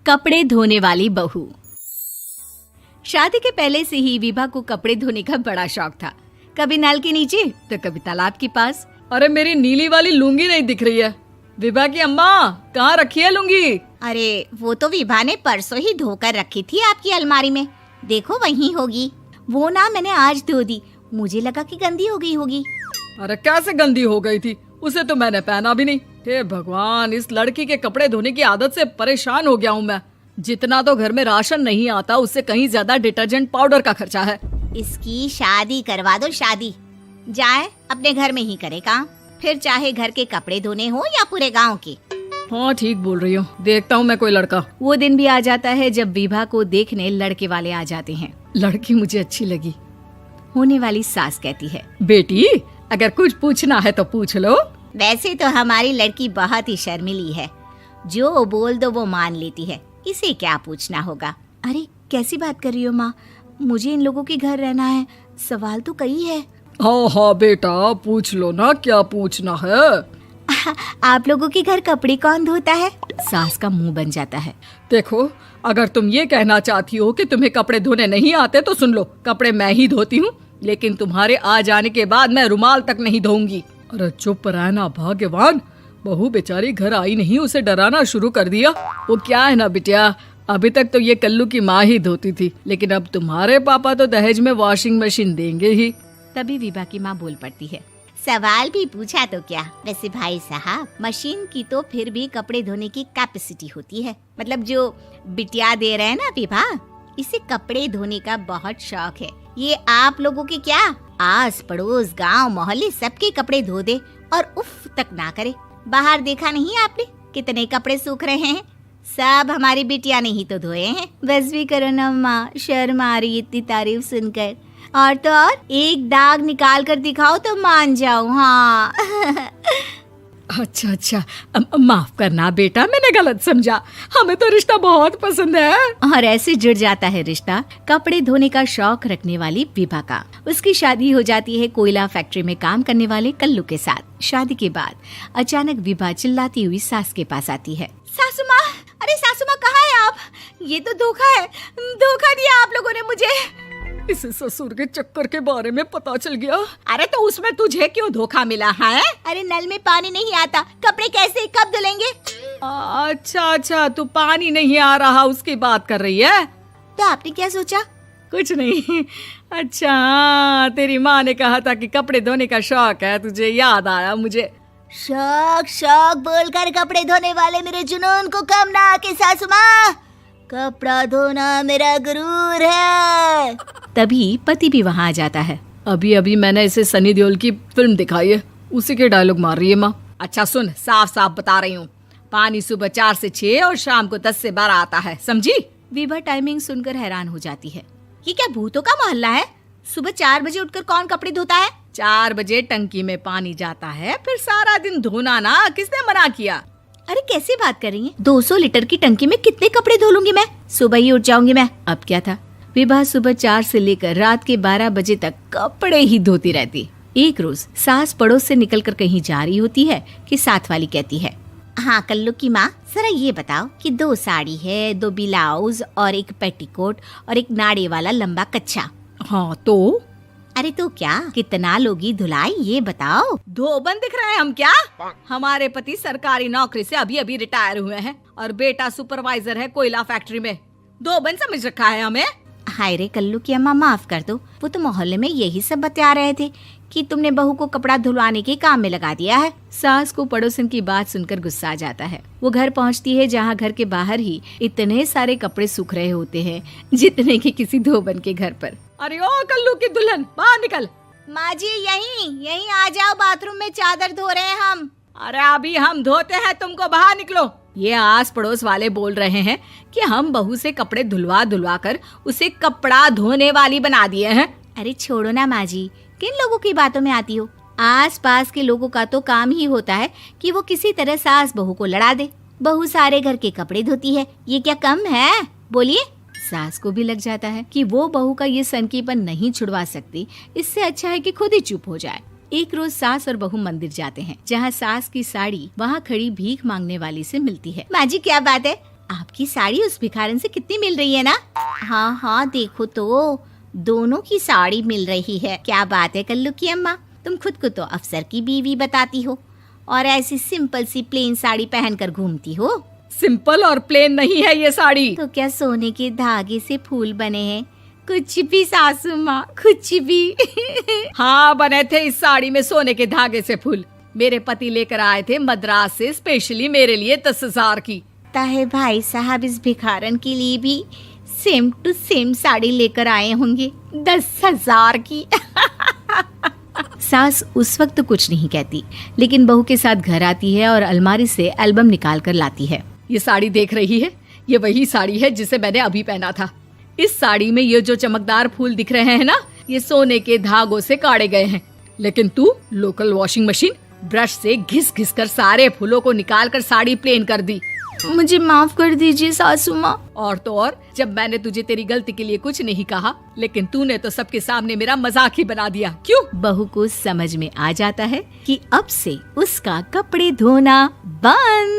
कपड़े धोने वाली बहू। शादी के पहले से ही विभा को कपड़े धोने का बड़ा शौक था। कभी नल के नीचे तो कभी तालाब के पास। अरे मेरी नीली वाली लुंगी नहीं दिख रही है। विभा की अम्मा, कहाँ रखी है लुंगी? अरे वो तो विभा ने परसों ही धोकर रखी थी आपकी अलमारी में, देखो वहीं होगी। वो ना मैंने आज धो दी, मुझे लगा कि गंदी हो गई होगी। अरे कैसे गंदी हो गई थी? उसे तो मैंने पहना भी नहीं। हे भगवान, इस लड़की के कपड़े धोने की आदत से परेशान हो गया हूँ मैं। जितना तो घर में राशन नहीं आता, उससे कहीं ज्यादा डिटर्जेंट पाउडर का खर्चा है। इसकी शादी करवा दो, शादी जाए अपने घर में ही करे काम, फिर चाहे घर के कपड़े धोने हो या पूरे गांव के। हाँ ठीक बोल रही हूँ, देखता हूँ मैं कोई लड़का। वो दिन भी आ जाता है जब विभा को देखने लड़के वाले आ जाते हैं। लड़की मुझे अच्छी लगी। होने वाली सास कहती है, बेटी अगर कुछ पूछना है तो पूछ लो। वैसे तो हमारी लड़की बहुत ही शर्मीली है, जो बोल दो वो मान लेती है, इसे क्या पूछना होगा। अरे कैसी बात कर रही हो माँ, मुझे इन लोगों के घर रहना है, सवाल तो कई है। हाँ हाँ बेटा, पूछ लो ना, क्या पूछना है। आप लोगों के घर कपड़े कौन धोता है? सास का मुंह बन जाता है। देखो, अगर तुम ये कहना चाहती हो कि तुम्हें कपड़े धोने नहीं आते तो सुन लो, कपड़े मैं ही धोती हूँ, लेकिन तुम्हारे आ जाने के बाद मैं रुमाल तक नहीं धोऊंगी। अरे चुप रहना भाग्यवान, बहू बेचारी घर आई नहीं, उसे डराना शुरू कर दिया। वो क्या है ना बिटिया, अभी तक तो ये कल्लू की माँ ही धोती थी, लेकिन अब तुम्हारे पापा तो दहेज में वॉशिंग मशीन देंगे ही। तभी विभा की माँ बोल पड़ती है, सवाल भी पूछा तो क्या। वैसे भाई साहब, मशीन की तो फिर भी कपड़े धोने की कैपेसिटी होती है। मतलब जो बिटिया दे रहे हैं ना विभा, इसे कपड़े धोने का बहुत शौक है। ये आप लोगों के क्या, आस पड़ोस गांव मोहल्ले सबके कपड़े धो दे और उफ तक ना करे। बाहर देखा नहीं आपने कितने कपड़े सूख रहे हैं? सब हमारी बिटिया ने ही तो धोए हैं। बस भी करो ना माँ, शर्म आ रही इतनी तारीफ सुनकर। और तो और एक दाग निकाल कर दिखाओ तो मान जाऊं। हाँ अच्छा, माफ करना बेटा, मैंने गलत समझा। हमें तो रिश्ता बहुत पसंद है। और ऐसे जुड़ जाता है रिश्ता कपड़े धोने का शौक रखने वाली विभा का। उसकी शादी हो जाती है कोयला फैक्ट्री में काम करने वाले कल्लू के साथ। शादी के बाद अचानक विभा चिल्लाती हुई सास के पास आती है। सासू माँ, अरे सासू माँ कहाँ है आप? ये तो धोखा है, धोखा दिया आप लोगों ने मुझे। इसे ससुर के चक्कर के बारे में पता चल गया। अरे तो उसमें तुझे क्यों धोखा मिला है? अरे नल में पानी नहीं आता, कपड़े कैसे कब धुलेंगे? अच्छा, तू पानी नहीं आ रहा उसकी बात कर रही है। तो आपने क्या सोचा? कुछ नहीं। अच्छा, तेरी माँ ने कहा था कि कपड़े धोने का शौक है तुझे, याद आया मुझे। शौक बोलकर कपड़े धोने वाले मेरे जुनून को कम ना आके सासू माँ, कपड़ा धोना मेरा गुरूर है। तभी पति भी वहाँ आ जाता है। अभी मैंने इसे सनी देओल की फिल्म दिखाई है, उसी के डायलॉग मार रही है माँ। अच्छा सुन, साफ साफ बता रही हूँ, पानी सुबह 4 से 6 और शाम को 10 से 12 आता है, समझी? विभा टाइमिंग सुनकर हैरान हो जाती है। ये क्या भूतों का मोहल्ला है? सुबह 4 बजे उठकर कौन कपड़े धोता है? 4 बजे टंकी में पानी जाता है, फिर सारा दिन धोना ना, किसने मना किया? अरे कैसी बात कर रही हैं? 200 लीटर की टंकी में कितने कपड़े धो लूंगी मैं? सुबह ही उठ जाऊंगी मैं। अब क्या था, विभा सुबह 4 से लेकर रात के 12 बजे तक कपड़े ही धोती रहती। एक रोज सास पड़ोस से निकलकर कहीं जा रही होती है कि साथ वाली कहती है, हाँ कल्लू की माँ, जरा ये बताओ कि 2 साड़ी है, 2 ब्लाउज और एक पेटीकोट और एक नाड़े वाला लंबा कच्छा। हाँ तो? अरे तो क्या, कितना लोगी धुलाई ये बताओ। धोबन दिख रहे हैं हम क्या? हमारे पति सरकारी नौकरी से अभी रिटायर हुए हैं और बेटा सुपरवाइजर है कोयला फैक्ट्री में। धोबन समझ रखा है हमें? हाय रे कल्लू की अम्मा, माफ कर दो, वो तो मोहल्ले में यही सब बता रहे थे कि तुमने बहू को कपड़ा धुलवाने के काम में लगा दिया है। सास को पड़ोसन की बात सुनकर गुस्सा आ जाता है। वो घर पहुंचती है जहां घर के बाहर ही इतने सारे कपड़े सूख रहे होते हैं जितने कि किसी धोबन के घर पर। अरे ओ कल्लू की दुल्हन, बाहर निकल। माँ जी यहीं आ जाओ, बाथरूम में चादर धो रहे हैं हम। अरे अभी हम धोते हैं, तुमको बाहर निकलो। ये आस पड़ोस वाले बोल रहे हैं कि हम बहू से कपड़े धुलवा कर उसे कपड़ा धोने वाली बना दिए हैं। अरे छोड़ो ना माँ जी, किन लोगों की बातों में आती हो? आस पास के लोगों का तो काम ही होता है कि वो किसी तरह सास बहू को लड़ा दे। बहू सारे घर के कपड़े धोती है, ये क्या कम है? बोलिए। सास को भी लग जाता है कि वो बहू का ये सनकीपन नहीं छुड़वा सकती, इससे अच्छा है कि खुद ही चुप हो जाए। एक रोज सास और बहू मंदिर जाते हैं, जहाँ सास की साड़ी वहाँ खड़ी भीख मांगने वाली से मिलती है। माँ जी क्या बात है, आपकी साड़ी उस भिखारन से कितनी मिल रही है ना? हाँ हाँ देखो तो, दोनों की साड़ी मिल रही है। क्या बात है कल्लू की अम्मा, तुम खुद को तो अफसर की बीवी बताती हो और ऐसी सिंपल सी प्लेन साड़ी पहनकर घूमती हो। सिंपल और प्लेन नहीं है ये साड़ी। तो क्या सोने के धागे से फूल बने हैं? कुछ भी सासू माँ, कुछ भी। हाँ बने थे इस साड़ी में सोने के धागे से फूल। मेरे पति लेकर आए थे मद्रास से स्पेशली मेरे लिए 10,000 की। ताहे भाई साहब इस भिखारन के लिए भी सेम टू सेम साड़ी लेकर आए होंगे 10,000 की। सास उस वक्त तो कुछ नहीं कहती, लेकिन बहू के साथ घर आती है और अलमारी से एल्बम निकाल कर लाती है। ये साड़ी देख रही है, ये वही साड़ी है जिसे मैंने अभी पहना था। इस साड़ी में ये जो चमकदार फूल दिख रहे हैं ना, ये सोने के धागों से काढ़े गए हैं। लेकिन तू लोकल वॉशिंग मशीन ब्रश से घिस घिस कर सारे फूलों को निकाल कर साड़ी प्लेन कर दी। मुझे माफ कर दीजिए सासू माँ। और तो और, जब मैंने तुझे तेरी गलती के लिए कुछ नहीं कहा, लेकिन तूने तो सबके सामने मेरा मजाक ही बना दिया। क्यों? बहू को समझ में आ जाता है कि अब से उसका कपड़े धोना बंद।